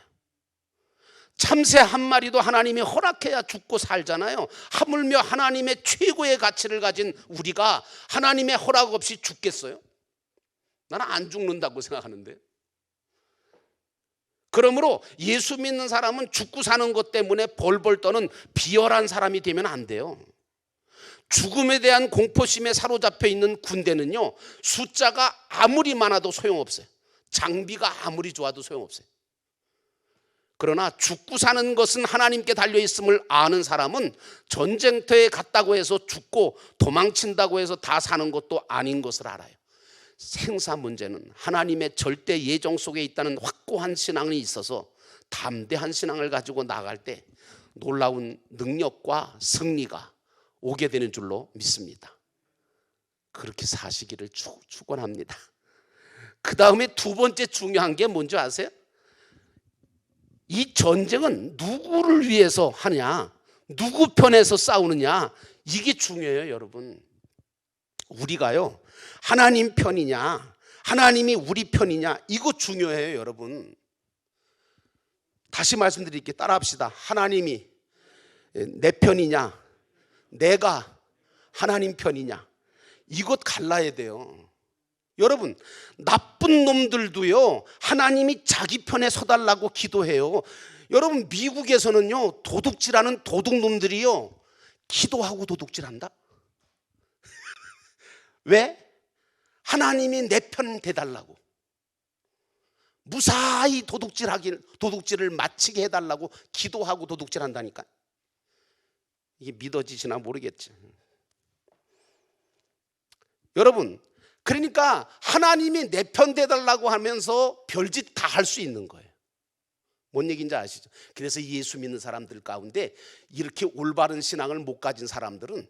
참새 한 마리도 하나님이 허락해야 죽고 살잖아요. 하물며 하나님의 최고의 가치를 가진 우리가 하나님의 허락 없이 죽겠어요? 나는 안 죽는다고 생각하는데. 그러므로 예수 믿는 사람은 죽고 사는 것 때문에 벌벌 떠는 비열한 사람이 되면 안 돼요. 죽음에 대한 공포심에 사로잡혀 있는 군대는요, 숫자가 아무리 많아도 소용없어요. 장비가 아무리 좋아도 소용없어요. 그러나 죽고 사는 것은 하나님께 달려있음을 아는 사람은 전쟁터에 갔다고 해서 죽고 도망친다고 해서 다 사는 것도 아닌 것을 알아요. 생사 문제는 하나님의 절대 예정 속에 있다는 확고한 신앙이 있어서 담대한 신앙을 가지고 나갈 때 놀라운 능력과 승리가 오게 되는 줄로 믿습니다. 그렇게 사시기를 축원합니다. 그 다음에 두 번째 중요한 게 뭔지 아세요? 이 전쟁은 누구를 위해서 하냐, 누구 편에서 싸우느냐, 이게 중요해요. 여러분, 우리가요 하나님 편이냐 하나님이 우리 편이냐, 이거 중요해요. 여러분, 다시 말씀드릴게요. 따라합시다. 하나님이 내 편이냐, 내가 하나님 편이냐, 이것 갈라야 돼요. 여러분, 나쁜 놈들도요 하나님이 자기 편에 서달라고 기도해요. 여러분, 미국에서는요 도둑질하는 도둑놈들이요 기도하고 도둑질한다. 왜? 하나님이 내 편 돼달라고, 무사히 도둑질을 마치게 해달라고 기도하고 도둑질한다니까. 이게 믿어지시나 모르겠지. 여러분, 그러니까 하나님이 내 편 돼달라고 하면서 별짓 다 할 수 있는 거예요. 뭔 얘기인지 아시죠? 그래서 예수 믿는 사람들 가운데 이렇게 올바른 신앙을 못 가진 사람들은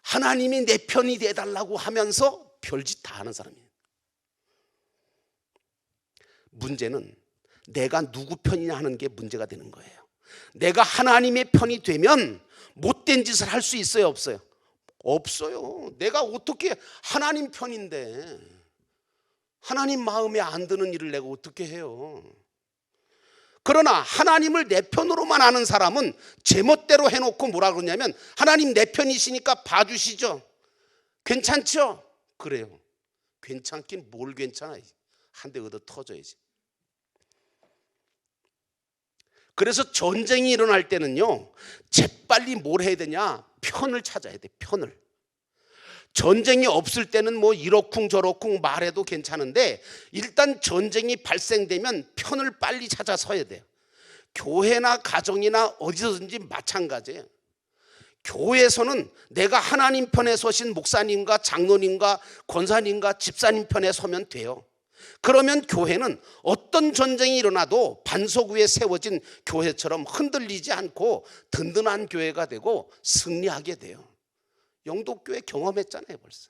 하나님이 내 편이 돼달라고 하면서 별짓 다 하는 사람이에요. 문제는 내가 누구 편이냐 하는 게 문제가 되는 거예요. 내가 하나님의 편이 되면 못된 짓을 할 수 있어요, 없어요? 없어요. 내가 어떻게 하나님 편인데 하나님 마음에 안 드는 일을 내가 어떻게 해요? 그러나 하나님을 내 편으로만 아는 사람은 제멋대로 해놓고 뭐라 그러냐면, 하나님 내 편이시니까 봐주시죠, 괜찮죠? 그래요. 괜찮긴 뭘 괜찮아, 한 대 얻어 터져야지. 그래서 전쟁이 일어날 때는요 재빨리 뭘 해야 되냐, 편을 찾아야 돼. 편을. 전쟁이 없을 때는 뭐 이러쿵 저러쿵 말해도 괜찮은데, 일단 전쟁이 발생되면 편을 빨리 찾아 서야 돼요. 교회나 가정이나 어디서든지 마찬가지예요. 교회에서는 내가 하나님 편에 서신 목사님과 장로님과 권사님과 집사님 편에 서면 돼요. 그러면 교회는 어떤 전쟁이 일어나도 반석 위에 세워진 교회처럼 흔들리지 않고 든든한 교회가 되고 승리하게 돼요. 영도교회 경험했잖아요. 벌써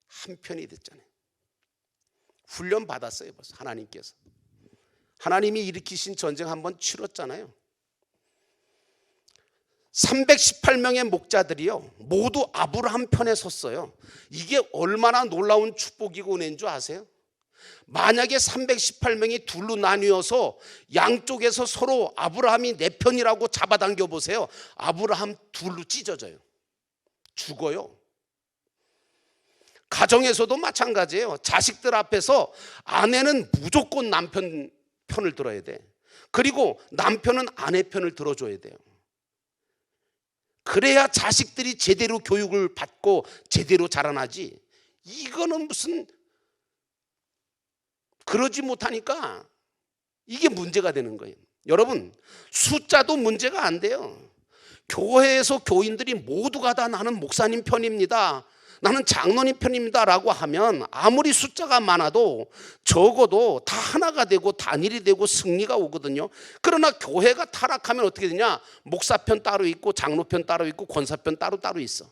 한 편이 됐잖아요. 훈련 받았어요. 벌써 하나님께서. 하나님이 일으키신 전쟁 한번 치렀잖아요. 318명의 목자들이요 모두 아브라함 편에 섰어요. 이게 얼마나 놀라운 축복이고 은혜인 줄 아세요? 만약에 318명이 둘로 나뉘어서 양쪽에서 서로 아브라함이 내 편이라고 잡아당겨 보세요. 아브라함 둘로 찢어져요. 죽어요. 가정에서도 마찬가지예요. 자식들 앞에서 아내는 무조건 남편 편을 들어야 돼. 그리고 남편은 아내 편을 들어줘야 돼요. 그래야 자식들이 제대로 교육을 받고 제대로 자라나지. 이거는 무슨, 그러지 못하니까 이게 문제가 되는 거예요. 여러분, 숫자도 문제가 안 돼요. 교회에서 교인들이 모두가 다 나는 목사님 편입니다, 나는 장로님 편입니다라고 하면 아무리 숫자가 많아도 적어도 다 하나가 되고 단일이 되고 승리가 오거든요. 그러나 교회가 타락하면 어떻게 되냐? 목사편 따로 있고 장로편 따로 있고 권사편 따로 있어.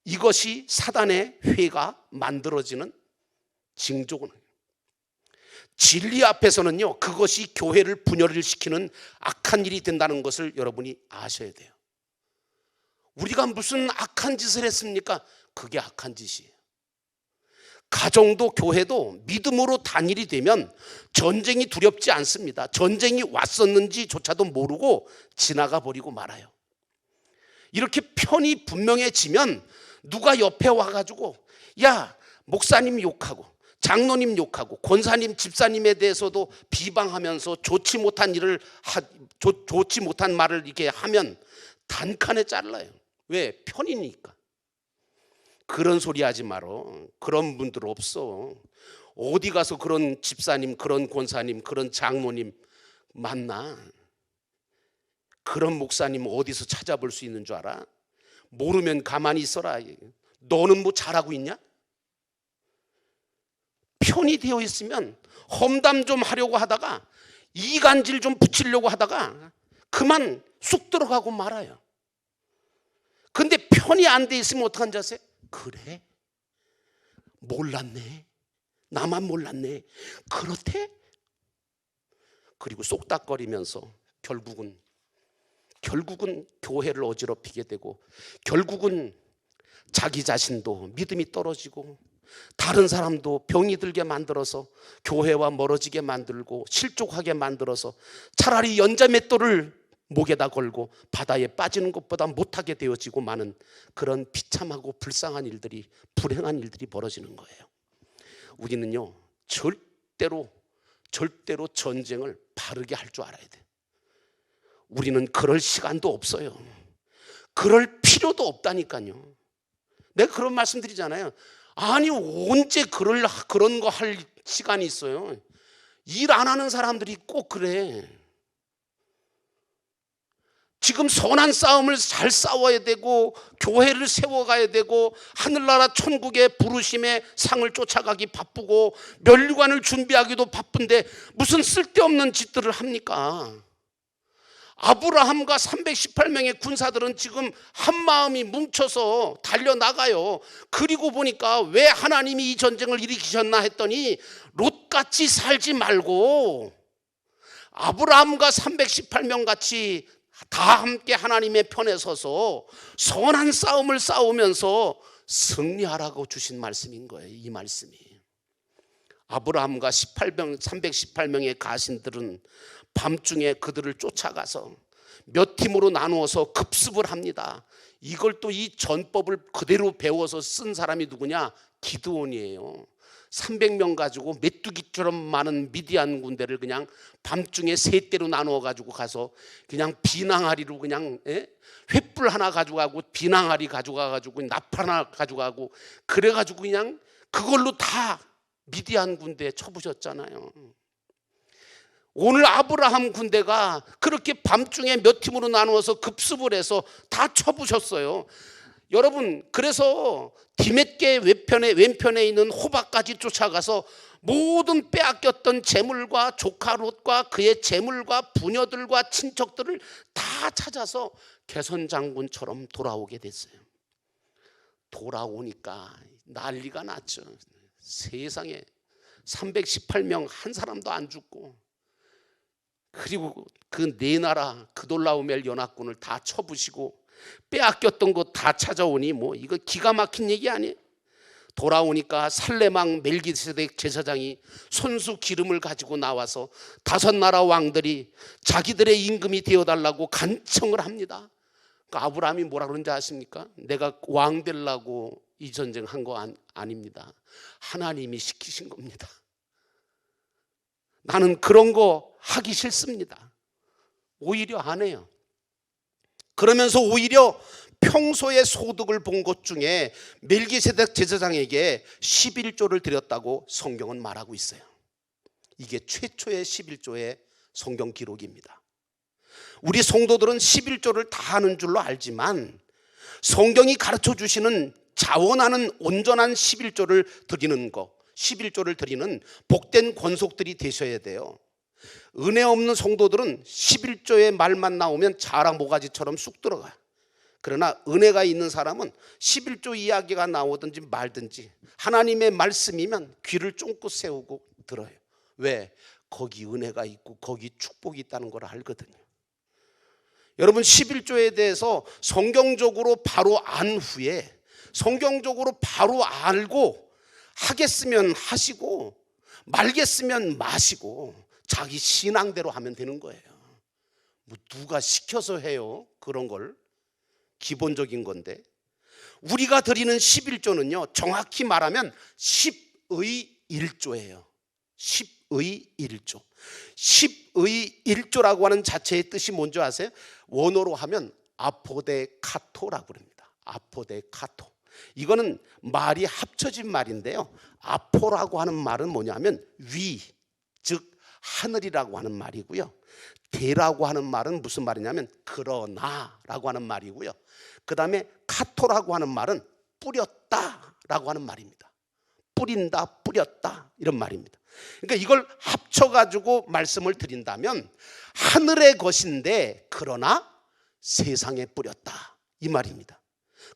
이것이 사단의 회가 만들어지는 징조군. 진리 앞에서는요, 그것이 교회를 분열을 시키는 악한 일이 된다는 것을 여러분이 아셔야 돼요. 우리가 무슨 악한 짓을 했습니까? 그게 악한 짓이에요. 가정도 교회도 믿음으로 단일이 되면 전쟁이 두렵지 않습니다. 전쟁이 왔었는지조차도 모르고 지나가 버리고 말아요. 이렇게 편이 분명해지면 누가 옆에 와가지고 야, 목사님 욕하고 장로님 욕하고 권사님 집사님에 대해서도 비방하면서 좋지 못한 말을 이렇게 하면 단칸에 잘라요. 왜? 편이니까. 그런 소리 하지 말어. 그런 분들 없어. 어디 가서 그런 집사님, 그런 권사님, 그런 장로님 만나? 그런 목사님 어디서 찾아볼 수 있는 줄 알아? 모르면 가만히 있어라. 너는 뭐 잘하고 있냐? 편이 되어 있으면 험담 좀 하려고 하다가 이간질 좀 붙이려고 하다가 그만 쑥 들어가고 말아요. 근데 편이 안 돼 있으면 어떡한 자세? 그래? 몰랐네. 나만 몰랐네. 그렇대? 그리고 쏙닥거리면서 결국은 교회를 어지럽히게 되고 결국은 자기 자신도 믿음이 떨어지고 다른 사람도 병이 들게 만들어서 교회와 멀어지게 만들고 실족하게 만들어서 차라리 연자맷돌을 목에다 걸고 바다에 빠지는 것보다 못하게 되어지고 마는 그런 비참하고 불쌍한 일들이, 불행한 일들이 벌어지는 거예요. 우리는요, 절대로 전쟁을 바르게 할 줄 알아야 돼. 우리는 그럴 시간도 없어요. 그럴 필요도 없다니까요. 내가 그런 말씀 드리잖아요. 아니 언제 그런 거 할 시간이 있어요. 일 안 하는 사람들이 꼭 그래. 지금 선한 싸움을 잘 싸워야 되고 교회를 세워가야 되고 하늘나라 천국의 부르심의 상을 쫓아가기 바쁘고 면류관을 준비하기도 바쁜데 무슨 쓸데없는 짓들을 합니까? 아브라함과 318명의 군사들은 지금 한마음이 뭉쳐서 달려나가요. 그리고 보니까 왜 하나님이 이 전쟁을 일으키셨나 했더니 롯같이 살지 말고 아브라함과 318명 같이 다 함께 하나님의 편에 서서 선한 싸움을 싸우면서 승리하라고 주신 말씀인 거예요. 이 말씀이. 아브라함과 318명의 가신들은 밤중에 그들을 쫓아가서 몇 팀으로 나누어서 급습을 합니다. 이걸 또 이 전법을 그대로 배워서 쓴 사람이 누구냐? 기드온이에요. 300명 가지고 메뚜기처럼 많은 미디안 군대를 그냥 밤중에 세 대로 나누어 가지고 가서 그냥 비낭아리로 그냥 횃불 하나 가져가고 비낭아리 가져가가지고 나팔 하나 가져가고 그래가지고 그냥 그걸로 다 미디안 군대에 쳐부셨잖아요. 오늘 아브라함 군대가 그렇게 밤중에 몇 팀으로 나누어서 급습을 해서 다 쳐부셨어요. 여러분, 그래서 디멧게 왼편에 있는 호박까지 쫓아가서 모든 빼앗겼던 재물과 조카 롯과 그의 재물과 부녀들과 친척들을 다 찾아서 개선 장군처럼 돌아오게 됐어요. 돌아오니까 난리가 났죠. 세상에 318명 한 사람도 안 죽고, 그리고 그 네 나라 그돌라오멜 연합군을 다 쳐부시고 빼앗겼던 것 다 찾아오니 뭐 이거 기가 막힌 얘기 아니에요. 돌아오니까 살레망 멜기세덱 제사장이 손수 기름을 가지고 나와서 5나라 왕들이 자기들의 임금이 되어달라고 간청을 합니다. 그러니까 아브라함이 뭐라 그런지 아십니까? 내가 왕 되려고 이 전쟁 한 거 아닙니다. 하나님이 시키신 겁니다. 나는 그런 거 하기 싫습니다. 오히려 안 해요. 그러면서 오히려 평소에 소득을 본 것 중에 멜기세덱 제사장에게 11조를 드렸다고 성경은 말하고 있어요. 이게 최초의 11조의 성경 기록입니다. 우리 성도들은 11조를 다 하는 줄로 알지만 성경이 가르쳐 주시는 자원하는 온전한 11조를 드리는 거, 11조를 드리는 복된 권속들이 되셔야 돼요. 은혜 없는 성도들은 11조의 말만 나오면 자라 모가지처럼 쑥 들어가요. 그러나 은혜가 있는 사람은 11조 이야기가 나오든지 말든지 하나님의 말씀이면 귀를 쫑긋 세우고 들어요. 왜? 거기 은혜가 있고 거기 축복이 있다는 걸 알거든요. 여러분, 11조에 대해서 성경적으로 바로 안 후에, 성경적으로 바로 알고 하겠으면 하시고 말겠으면 마시고 자기 신앙대로 하면 되는 거예요. 뭐 누가 시켜서 해요? 그런 걸. 기본적인 건데, 우리가 드리는 11조는요 정확히 말하면 10의 1조예요. 10의 1조. 10의 1조라고 하는 자체의 뜻이 뭔지 아세요? 원어로 하면 아포데카토라고 그럽니다. 아포데카토. 이거는 말이 합쳐진 말인데요, 아포라고 하는 말은 뭐냐면 위, 즉 하늘이라고 하는 말이고요, 데라고 하는 말은 무슨 말이냐면 그러나라고 하는 말이고요, 그 다음에 카토라고 하는 말은 뿌렸다라고 하는 말입니다. 뿌린다, 뿌렸다, 이런 말입니다. 그러니까 이걸 합쳐가지고 말씀을 드린다면 하늘의 것인데 그러나 세상에 뿌렸다, 이 말입니다.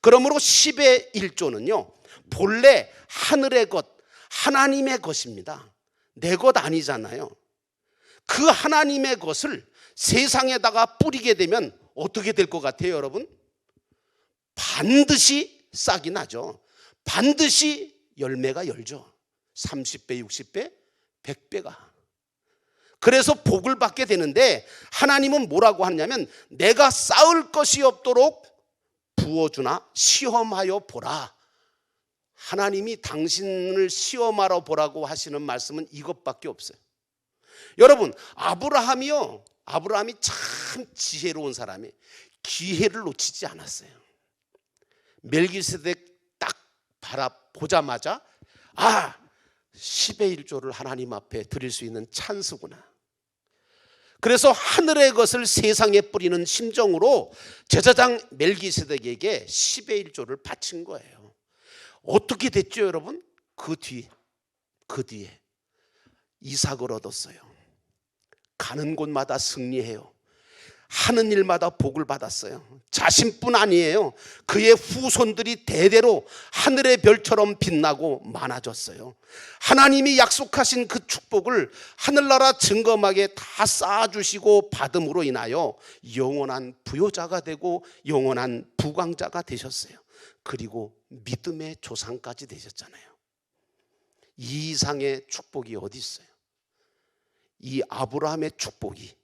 그러므로 10의 1조는요 본래 하늘의 것, 하나님의 것입니다. 내 것 아니잖아요. 그 하나님의 것을 세상에다가 뿌리게 되면 어떻게 될 것 같아요, 여러분? 반드시 싹이 나죠. 반드시 열매가 열죠. 30배, 60배, 100배가. 그래서 복을 받게 되는데, 하나님은 뭐라고 하느냐면 내가 쌓을 것이 없도록 부어주나 시험하여 보라. 하나님이 당신을 시험하러 보라고 하시는 말씀은 이것밖에 없어요. 여러분, 아브라함이 참 지혜로운 사람이 기회를 놓치지 않았어요. 멜기세덱 딱 바라보자마자 10의 1조를 하나님 앞에 드릴 수 있는 찬스구나. 그래서 하늘의 것을 세상에 뿌리는 심정으로 제사장 멜기세덱에게 10의 1조를 바친 거예요. 어떻게 됐죠, 여러분? 그 뒤에 이삭을 얻었어요. 가는 곳마다 승리해요. 하는 일마다 복을 받았어요. 자신뿐 아니에요. 그의 후손들이 대대로 하늘의 별처럼 빛나고 많아졌어요. 하나님이 약속하신 그 축복을 하늘나라 증거막에 다 쌓아주시고 받음으로 인하여 영원한 부요자가 되고 영원한 부강자가 되셨어요. 그리고 믿음의 조상까지 되셨잖아요. 이 이상의 축복이 어디 있어요? 이 아브라함의 축복이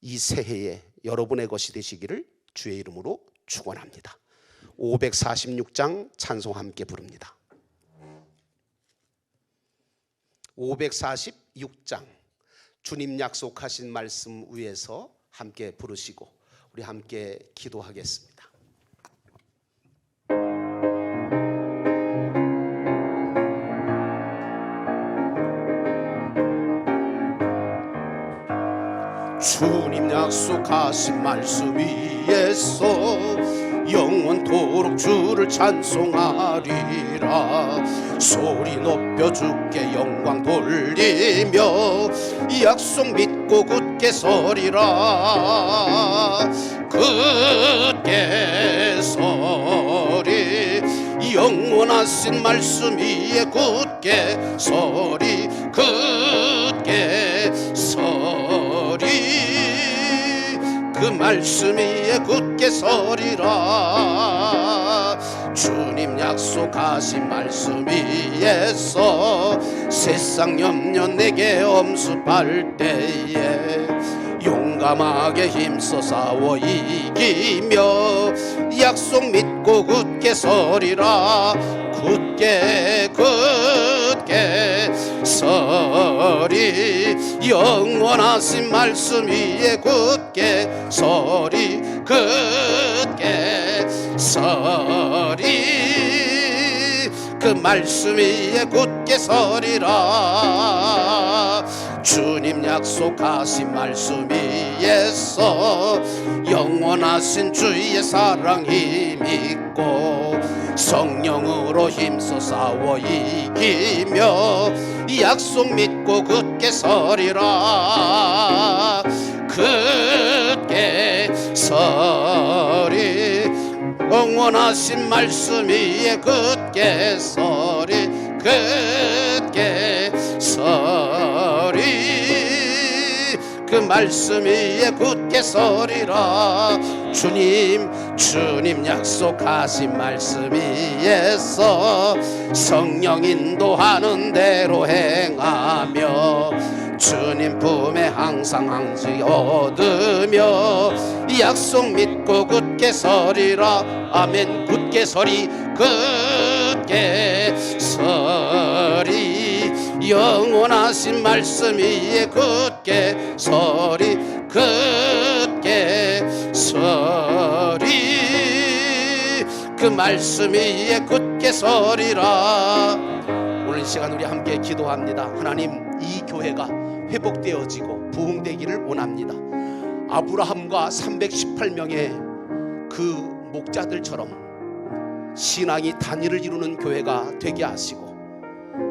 이 새해에 여러분의 것이 되시기를 주의 이름으로 축원합니다. 546장 찬송 함께 부릅니다. 546장 주님 약속하신 말씀 위에서 함께 부르시고 우리 함께 기도하겠습니다. 주님 약속하신 말씀 위에서 영원토록 주를 찬송하리라. 소리 높여 주께 영광 돌리며 약속 믿고 굳게 서리라. 굳게 서리. 영원하신 말씀 위에 굳게 서리. 굳게 서리. 그 말씀 위에 굳게 서리라. 주님 약속하신 말씀 위에서 세상 염려 내게 엄습할 때에 용감하게 힘써 싸워 이기며 약속 믿고 굳게 서리라. 굳게 서리. 영원하신 말씀 위에 굳게 서리. 굳게 서리. 그 말씀 위에 굳게 서리라. 주님 약속하신 말씀 위에서 영원하신 주의 사랑이 믿고 성령으로 힘써 싸워 이기며 약속 믿고 굳게 서리라. 굳게 서리 영원하신 말씀 위에 굳게 서리 굳게 서리 그 말씀 위에 굳게 서리라. 주님 약속하신 말씀 위에서 성령 인도하는 대로 행하며 주님 품에 항상 항지 얻으며 약속 믿고 굳게 서리라. 아멘. 굳게 서리 굳게 서리 영원하신 말씀 위에 굳게 서리 굳게 서리 그 말씀 위에 굳게 서리라. 오늘 시간 우리 함께 기도합니다. 하나님, 이 교회가 회복되어지고 부흥되기를 원합니다. 아브라함과 318명의 그 목자들처럼 신앙이 단위를 이루는 교회가 되게 하시고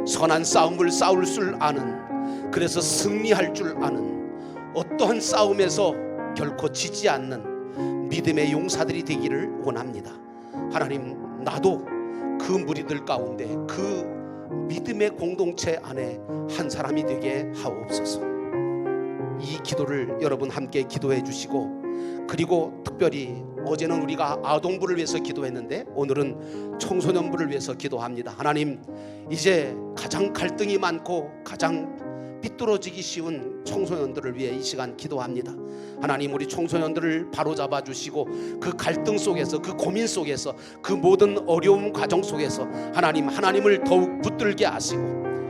선한 싸움을 싸울 줄 아는, 그래서 승리할 줄 아는, 어떠한 싸움에서 결코 지지 않는 믿음의 용사들이 되기를 원합니다. 하나님, 나도 그 무리들 가운데 그 믿음의 공동체 안에 한 사람이 되게 하옵소서. 이 기도를 여러분 함께 기도해 주시고, 그리고 특별히 어제는 우리가 아동부를 위해서 기도했는데 오늘은 청소년부를 위해서 기도합니다. 하나님, 이제 가장 갈등이 많고 가장 삐뚤어지기 쉬운 청소년들을 위해 이 시간 기도합니다. 하나님, 우리 청소년들을 바로잡아 주시고 그 갈등 속에서, 그 고민 속에서, 그 모든 어려움 과정 속에서 하나님을 더욱 붙들게 하시고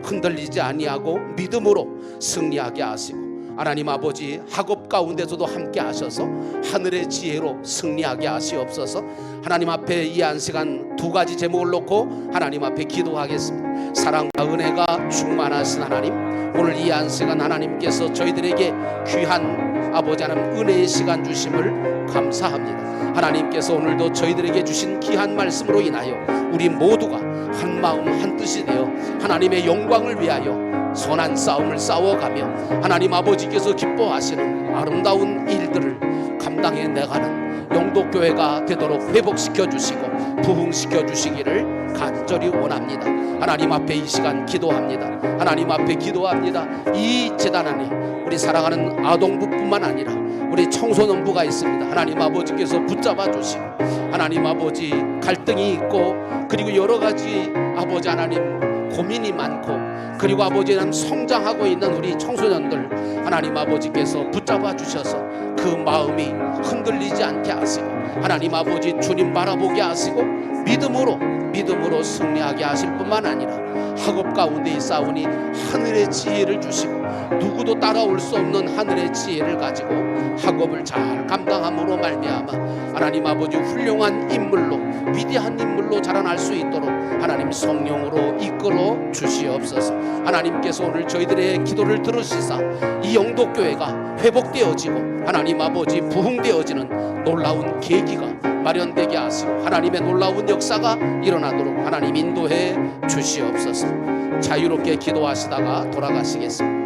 흔들리지 아니하고 믿음으로 승리하게 하시고, 하나님 아버지, 학업 가운데서도 함께 하셔서 하늘의 지혜로 승리하게 하시옵소서. 하나님 앞에 이 한 시간 두 가지 제목을 놓고 하나님 앞에 기도하겠습니다. 사랑과 은혜가 충만하신 하나님, 오늘 이 한 시간 하나님께서 저희들에게 귀한 아버지 하나님 은혜의 시간 주심을 감사합니다. 하나님께서 오늘도 저희들에게 주신 귀한 말씀으로 인하여 우리 모두가 한 마음 한 뜻이 되어 하나님의 영광을 위하여 선한 싸움을 싸워가며 하나님 아버지께서 기뻐하시는 아름다운 일들을 감당해 내가는 영도교회가 되도록 회복시켜 주시고 부흥시켜 주시기를 간절히 원합니다. 하나님 앞에 이 시간 기도합니다. 하나님 앞에 기도합니다. 이 재단 안에 우리 사랑하는 아동부뿐만 아니라 우리 청소년부가 있습니다. 하나님 아버지께서 붙잡아 주시고, 하나님 아버지 갈등이 있고 그리고 여러 가지 아버지 하나님 고민이 많고, 그리고 아버지 하나님 성장하고 있는 우리 청소년들 하나님 아버지께서 붙잡아 주셔서 그 마음이 흔들리지 않게 하시고, 하나님 아버지 주님 바라보게 하시고 믿음으로 승리하게 하실 뿐만 아니라 학업 가운데 싸우니 하늘의 지혜를 주시고 누구도 따라올 수 없는 하늘의 지혜를 가지고 학업을 잘 감당함으로 말미암아 하나님 아버지 훌륭한 인물로, 위대한 인물로 자라날 수 있도록 하나님 성령으로 이끌어 주시옵소서. 하나님께서 오늘 저희들의 기도를 들으시사 이 영도교회가 회복되어지고 하나님 아버지 부흥되어지는 놀라운 계기가 마련되게 하시고 하나님의 놀라운 역사가 일어나도록 하나님 인도해 주시옵소서. 자유롭게 기도하시다가 돌아가시겠습니다.